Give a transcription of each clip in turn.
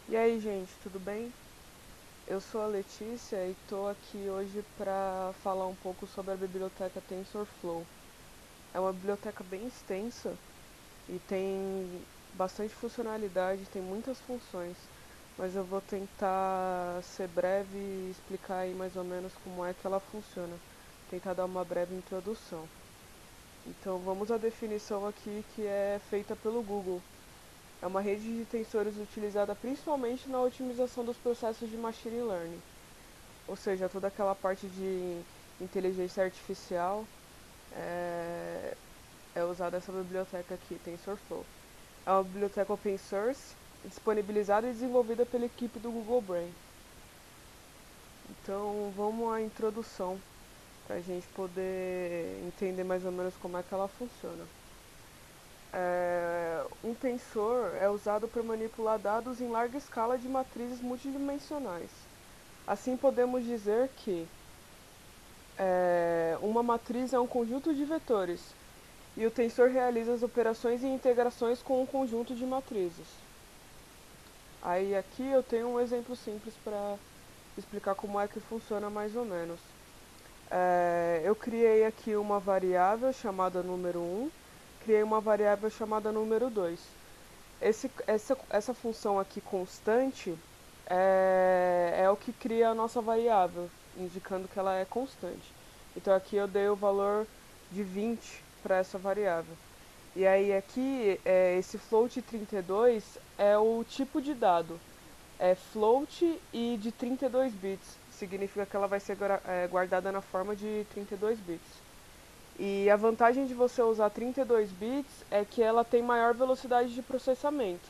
E aí, gente, tudo bem? Eu sou a Letícia e estou aqui hoje para falar um pouco sobre a biblioteca TensorFlow. É uma biblioteca bem extensa e tem bastante funcionalidade, tem muitas funções, mas eu vou tentar ser breve e explicar aí mais ou menos como é que ela funciona. Tentar dar uma breve introdução. Então vamos à definição aqui que é feita pelo Google. É uma rede de tensores utilizada principalmente na otimização dos processos de machine learning, ou seja, toda aquela parte de inteligência artificial é, é usada essa biblioteca aqui, TensorFlow. É uma biblioteca open source, disponibilizada e desenvolvida pela equipe do Google Brain. Então vamos à introdução, para a gente poder entender mais ou menos como é que ela funciona. Um tensor é usado para manipular dados em larga escala de matrizes multidimensionais. Assim, podemos dizer que uma matriz é um conjunto de vetores e o tensor realiza as operações e integrações com um conjunto de matrizes. Aí aqui eu tenho um exemplo simples para explicar como é que funciona mais ou menos. Eu criei aqui uma variável chamada número 1, criei uma variável chamada número 2. Essa função aqui constante é o que cria a nossa variável, indicando que ela é constante. Então aqui eu dei o valor de 20 para essa variável. E aí aqui, esse float 32 é o tipo de dado. É float e de 32 bits. Significa que ela vai ser guardada na forma de 32 bits. E a vantagem de você usar 32 bits é que ela tem maior velocidade de processamento.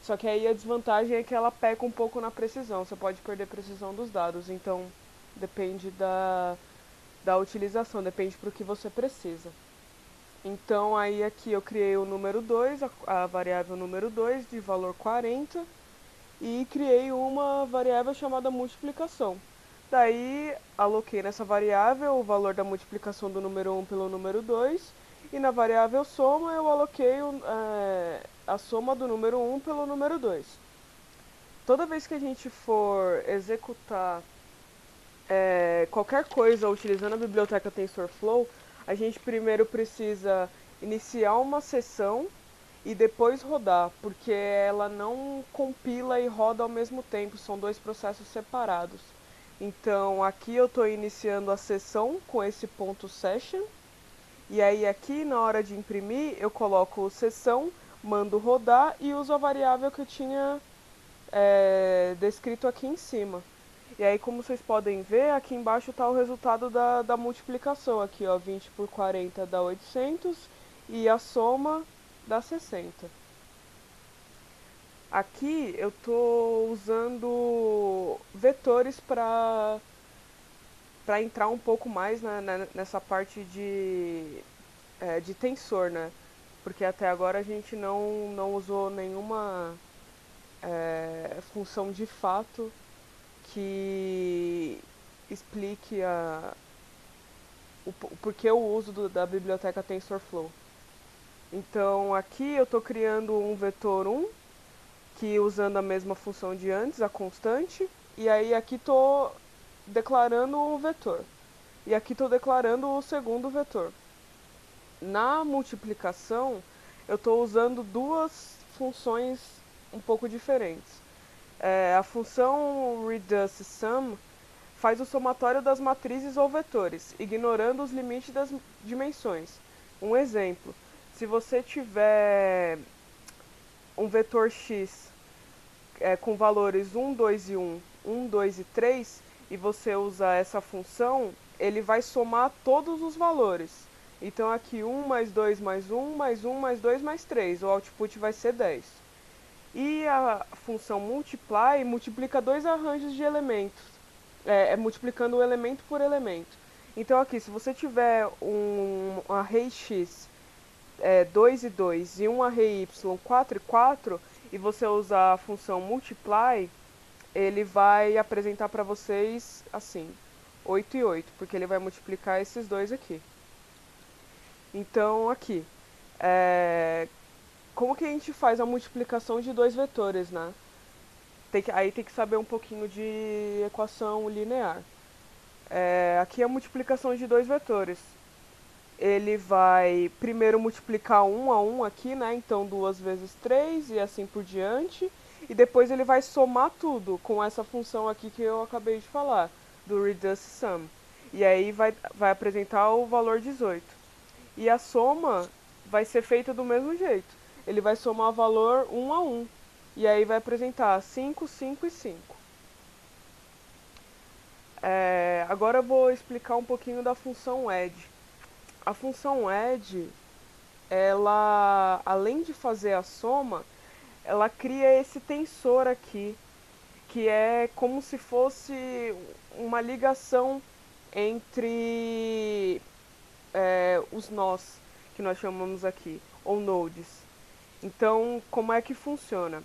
Só que aí a desvantagem é que ela peca um pouco na precisão. Você pode perder precisão dos dados. Então depende da utilização, depende para o que você precisa. Então aí aqui eu criei o número 2, a variável número 2 de valor 40 e criei uma variável chamada multiplicação. Daí aloquei nessa variável o valor da multiplicação do número 1 pelo número 2 e na variável soma eu aloquei a soma do número 1 pelo número 2. Toda vez que a gente for executar qualquer coisa utilizando a biblioteca TensorFlow, a gente primeiro precisa iniciar uma sessão e depois rodar, porque ela não compila e roda ao mesmo tempo, são dois processos separados. Então aqui eu estou iniciando a sessão com esse ponto session, e aí aqui na hora de imprimir eu coloco sessão, mando rodar e uso a variável que eu tinha descrito aqui em cima. E aí, como vocês podem ver, aqui embaixo está o resultado da multiplicação. Aqui, ó, 20 por 40 dá 800 e a soma dá 60. Aqui eu estou usando vetores para entrar um pouco mais nessa parte de tensor, né? Porque até agora a gente não usou nenhuma função de fato que explique o porquê o uso da biblioteca TensorFlow. Então aqui eu estou criando um vetor 1, que usando a mesma função de antes, a constante, e aí aqui estou declarando um vetor. E aqui estou declarando o segundo vetor. Na multiplicação, eu estou usando duas funções um pouco diferentes. A função reduce_sum faz o somatório das matrizes ou vetores, ignorando os limites das dimensões. Um exemplo: se você tiver um vetor x com valores 1, 2 e 1, 1, 2 e 3, e você usar essa função, ele vai somar todos os valores. Então aqui 1 mais 2 mais 1 mais 1 mais 2 mais 3, o output vai ser 10. E a função multiply multiplica dois arranjos de elementos, multiplicando o elemento por elemento. Então aqui, se você tiver um array x 2 e 2 e um array y 4 e 4 e você usar a função multiply, ele vai apresentar para vocês assim, 8 e 8, porque ele vai multiplicar esses dois aqui. Então aqui, é, como que a gente faz a multiplicação de dois vetores, né? Aí tem que saber um pouquinho de equação linear. Aqui é a multiplicação de dois vetores. Ele vai primeiro multiplicar um a um aqui, né? Então 2 vezes 3 e assim por diante. E depois ele vai somar tudo com essa função aqui que eu acabei de falar, do reduce sum. E aí vai apresentar o valor 18. E a soma vai ser feita do mesmo jeito. Ele vai somar o valor um a um. E aí vai apresentar 5, 5 e 5. Agora eu vou explicar um pouquinho da função add. A função add, ela, além de fazer a soma, ela cria esse tensor aqui, que é como se fosse uma ligação entre os nós, que nós chamamos aqui, ou nodes. Então, como é que funciona?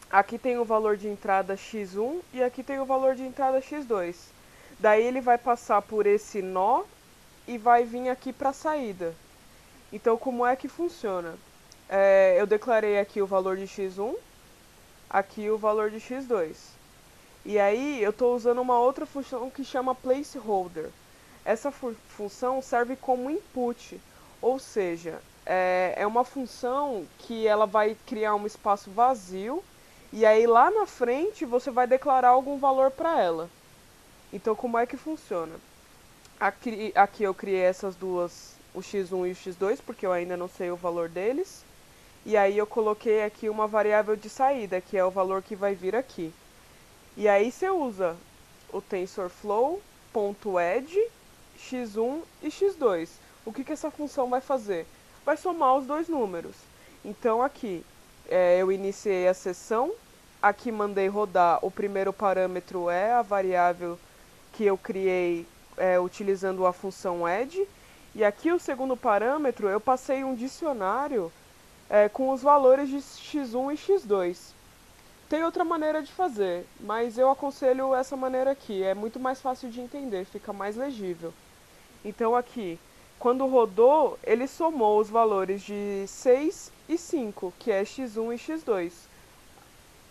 Aqui tem o valor de entrada x1 e aqui tem o valor de entrada x2. Daí ele vai passar por esse nó e vai vir aqui para a saída. Então, como é que funciona? Eu declarei aqui o valor de x1, aqui o valor de x2. E aí eu estou usando uma outra função que chama placeholder. Essa função serve como input, ou seja, é uma função que ela vai criar um espaço vazio e aí lá na frente você vai declarar algum valor para ela. Então, como é que funciona? Aqui eu criei essas duas, o x1 e o x2, porque eu ainda não sei o valor deles. E aí eu coloquei aqui uma variável de saída, que é o valor que vai vir aqui. E aí você usa o TensorFlow.add x1 e x2. O que essa função vai fazer? Vai somar os dois números. Então aqui eu iniciei a sessão, aqui mandei rodar, o primeiro parâmetro é a variável que eu criei utilizando a função add, e aqui o segundo parâmetro eu passei um dicionário com os valores de x1 e x2. Tem outra maneira de fazer, mas eu aconselho essa maneira aqui, é muito mais fácil de entender, fica mais legível. Então aqui, quando rodou, ele somou os valores de 6 e 5, que é x1 e x2,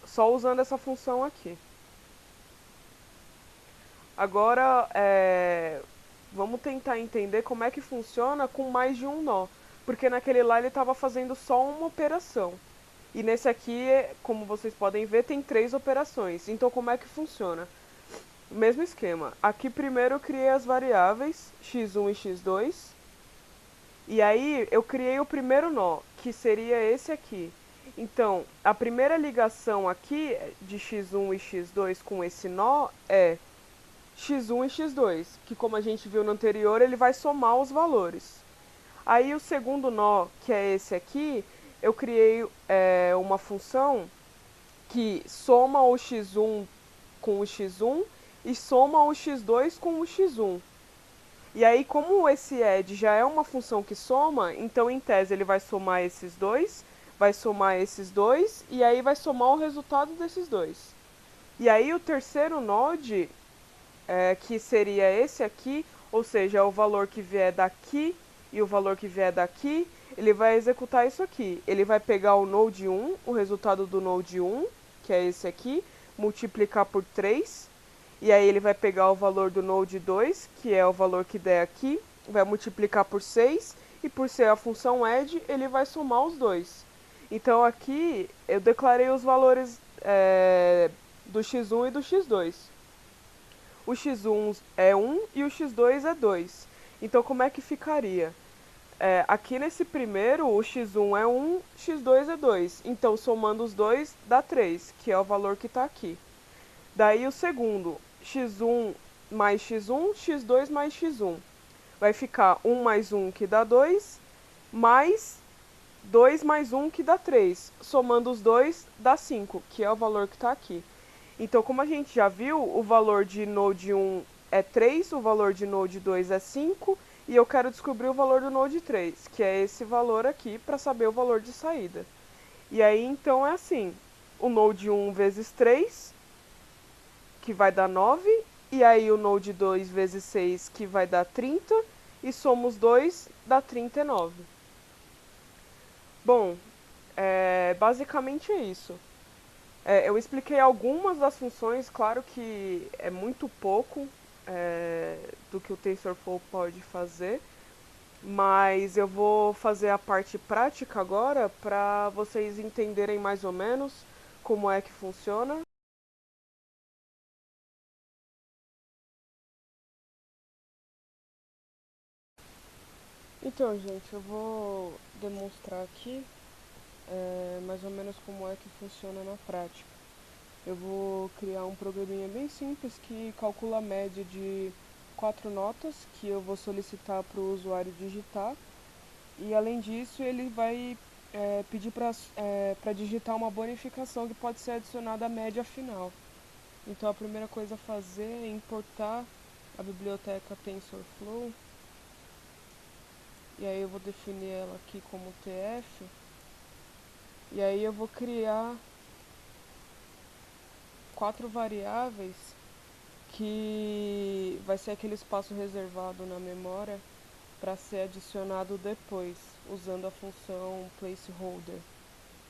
só usando essa função aqui. Agora, vamos tentar entender como é que funciona com mais de um nó, porque naquele lá ele estava fazendo só uma operação. E nesse aqui, como vocês podem ver, tem 3 operações. Então, como é que funciona? O mesmo esquema. Aqui primeiro eu criei as variáveis x1 e x2. E aí eu criei o primeiro nó, que seria esse aqui. Então, a primeira ligação aqui de x1 e x2 com esse nó é x1 e x2, que como a gente viu no anterior, ele vai somar os valores. Aí o segundo nó, que é esse aqui, eu criei uma função que soma o x1 com o x1 e soma o x2 com o x1. E aí, como esse add já é uma função que soma, então em tese ele vai somar esses dois, e aí vai somar o resultado desses dois. E aí o terceiro node, que seria esse aqui, ou seja, é o valor que vier daqui e o valor que vier daqui, ele vai executar isso aqui. Ele vai pegar o node 1, o resultado do node 1, que é esse aqui, multiplicar por 3, e aí ele vai pegar o valor do node 2, que é o valor que der aqui, vai multiplicar por 6, e por ser a função add, ele vai somar os dois. Então aqui eu declarei os valores do x1 e do x2. O x1 é 1 e o x2 é 2. Então como é que ficaria? Aqui nesse primeiro, o x1 é 1, x2 é 2. Então, somando os dois, dá 3, que é o valor que está aqui. Daí o segundo, x1 mais x1, x2 mais x1. Vai ficar 1 mais 1, que dá 2, mais 2 mais 1, que dá 3. Somando os dois, dá 5, que é o valor que está aqui. Então, como a gente já viu, o valor de node 1 é 3, o valor de node 2 é 5, e eu quero descobrir o valor do node 3, que é esse valor aqui, para saber o valor de saída. E aí, então, é assim, o node 1 vezes 3, que vai dar 9, e aí o node 2 vezes 6, que vai dar 30, e somos 2, dá 39. Bom, basicamente é isso. Eu expliquei algumas das funções, claro que é muito pouco do que o TensorFlow pode fazer, mas eu vou fazer a parte prática agora para vocês entenderem mais ou menos como é que funciona. Então, gente, eu vou demonstrar aqui mais ou menos como é que funciona na prática. Eu vou criar um programinha bem simples que calcula a média de 4 notas que eu vou solicitar para o usuário digitar. E além disso, ele vai pedir para digitar uma bonificação que pode ser adicionada à média final. Então a primeira coisa a fazer é importar a biblioteca TensorFlow. E aí eu vou definir ela aqui como TF. E aí eu vou criar 4 variáveis que vai ser aquele espaço reservado na memória para ser adicionado depois, usando a função placeholder.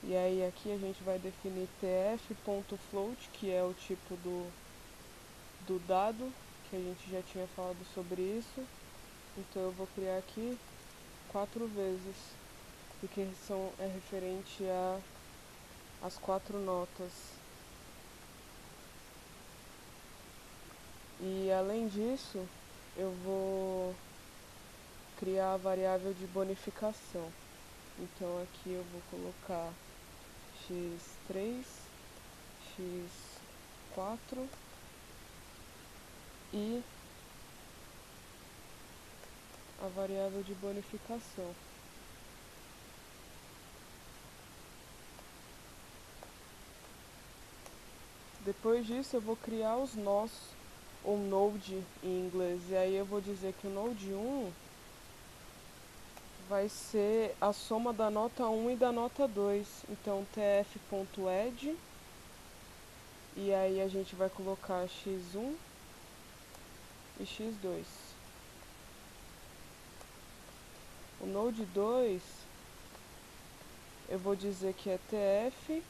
E aí aqui a gente vai definir tf.float, que é o tipo do dado, que a gente já tinha falado sobre isso. Então eu vou criar aqui 4 vezes, porque é referente às 4 notas. E além disso, eu vou criar a variável de bonificação. Então aqui eu vou colocar x3, x4 e a variável de bonificação. Depois disso eu vou criar os nós, ou node em inglês, e aí eu vou dizer que o node 1 vai ser a soma da nota 1 e da nota 2. Então tf.add, e aí a gente vai colocar x1 e x2. O node 2 eu vou dizer que é tf,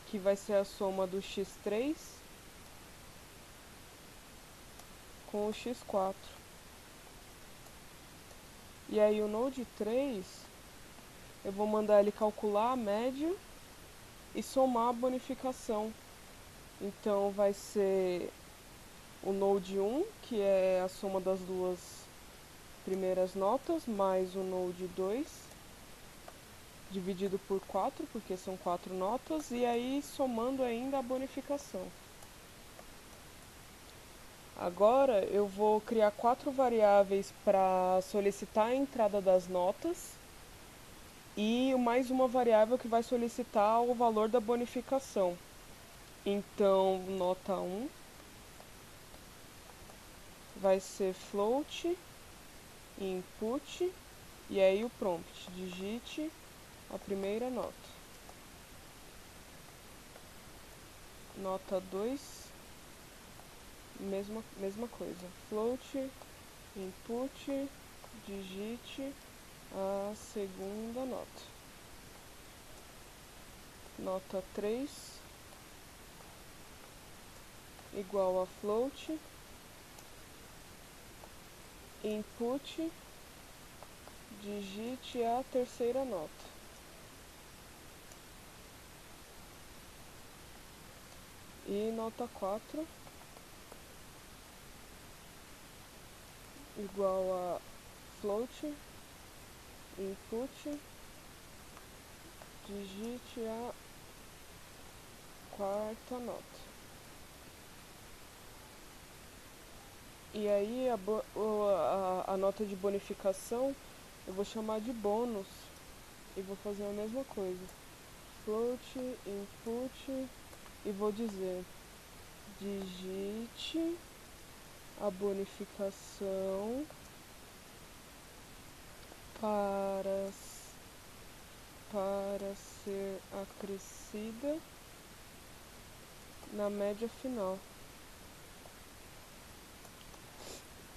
que vai ser a soma do x3 com o x4. E aí o node 3 eu vou mandar ele calcular a média e somar a bonificação. Então vai ser o node 1, que é a soma das duas primeiras notas, mais o node 2, dividido por 4, porque são 4 notas, e aí somando ainda a bonificação. Agora eu vou criar 4 variáveis para solicitar a entrada das notas e mais uma variável que vai solicitar o valor da bonificação. Então, nota 1 vai ser float input, e aí o prompt, digite a primeira nota. Nota 2, mesma coisa, float input, digite a segunda nota. Nota 3 igual a float input, digite a terceira nota. E nota 4 igual a float input, digite a quarta nota. E aí a nota de bonificação eu vou chamar de bônus e vou fazer a mesma coisa. Float input e vou dizer digite a bonificação para, para ser acrescida na média final.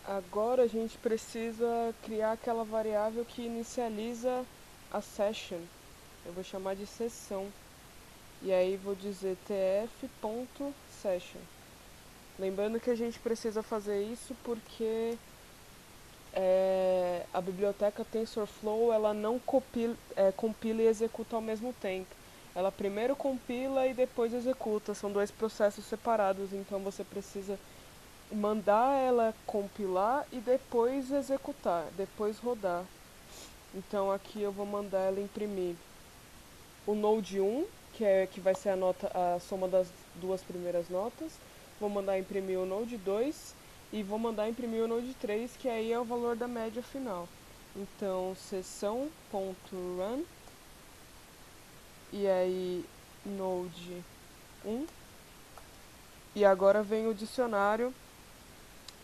Agora a gente precisa criar aquela variável que inicializa a session. Eu vou chamar de sessão. E aí vou dizer tf.session. Lembrando que a gente precisa fazer isso porque a biblioteca TensorFlow ela não compila e executa ao mesmo tempo. Ela primeiro compila e depois executa. São dois processos separados, então você precisa mandar ela compilar e depois executar, depois rodar. Então aqui eu vou mandar ela imprimir o Node 1, que vai ser a soma das duas primeiras notas. Vou mandar imprimir o Node 2 e vou mandar imprimir o Node 3, que aí é o valor da média final. Então, sessão.run e aí Node 1. E agora vem o dicionário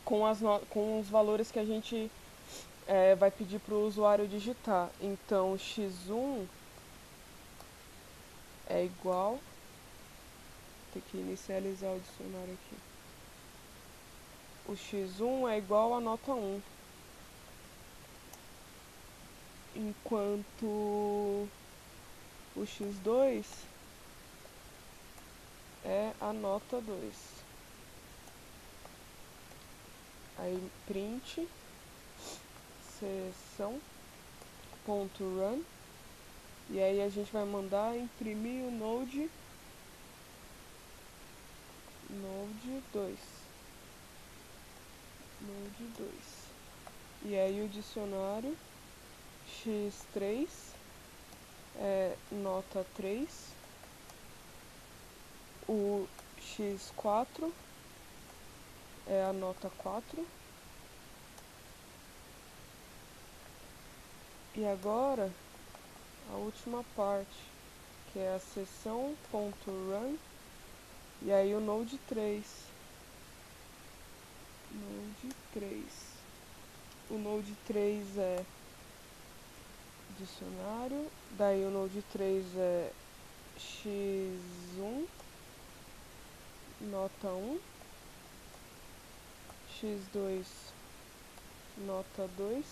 com os valores que a gente vai pedir para o usuário digitar. Então, x1 é igual. Tem que inicializar o dicionário aqui. O x1 é igual a nota 1. Enquanto o x2 é a nota 2. Aí print sessão.run e aí a gente vai mandar imprimir o Node 2. Node 2. E aí o dicionário x3 é nota 3. O x4 é a nota 4. E agora a última parte, que é a sessão.run e aí o Node 3. Node 3. O Node 3 é dicionário, daí o Node 3 é x1 nota 1, x2 nota 2,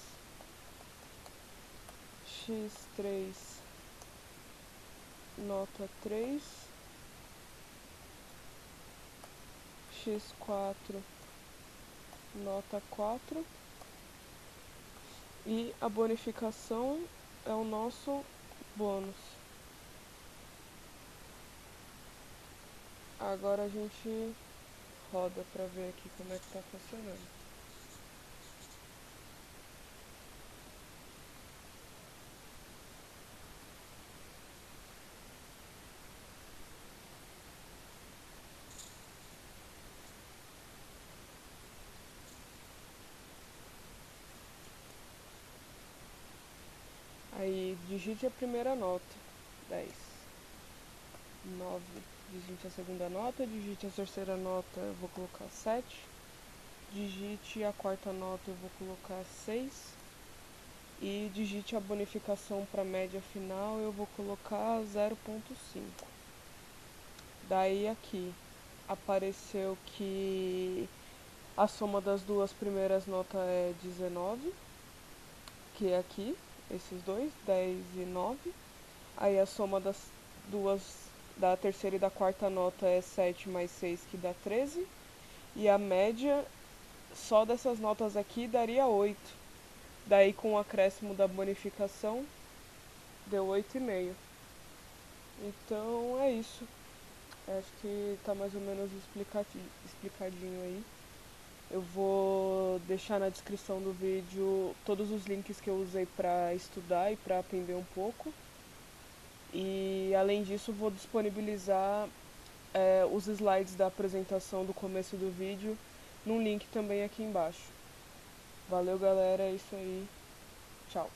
x3 nota 3, x4 nota 4 e a bonificação é o nosso bônus. Agora a gente roda para ver aqui como é que está funcionando. Aí digite a primeira nota, 10. 9, digite a segunda nota, digite a terceira nota, eu vou colocar 7. Digite a quarta nota, eu vou colocar 6. E digite a bonificação para a média final, eu vou colocar 0,5. Daí aqui apareceu que a soma das duas primeiras notas é 19, que é aqui, esses dois, 10 e 9. Aí a soma das duas, da terceira e da quarta nota é 7 mais 6, que dá 13. E a média só dessas notas aqui daria 8. Daí com o acréscimo da bonificação, deu 8,5. Então é isso. Acho que tá mais ou menos explicadinho aí. Eu vou deixar na descrição do vídeo todos os links que eu usei para estudar e para aprender um pouco. E além disso, vou disponibilizar os slides da apresentação do começo do vídeo num link também aqui embaixo. Valeu, galera, é isso aí. Tchau.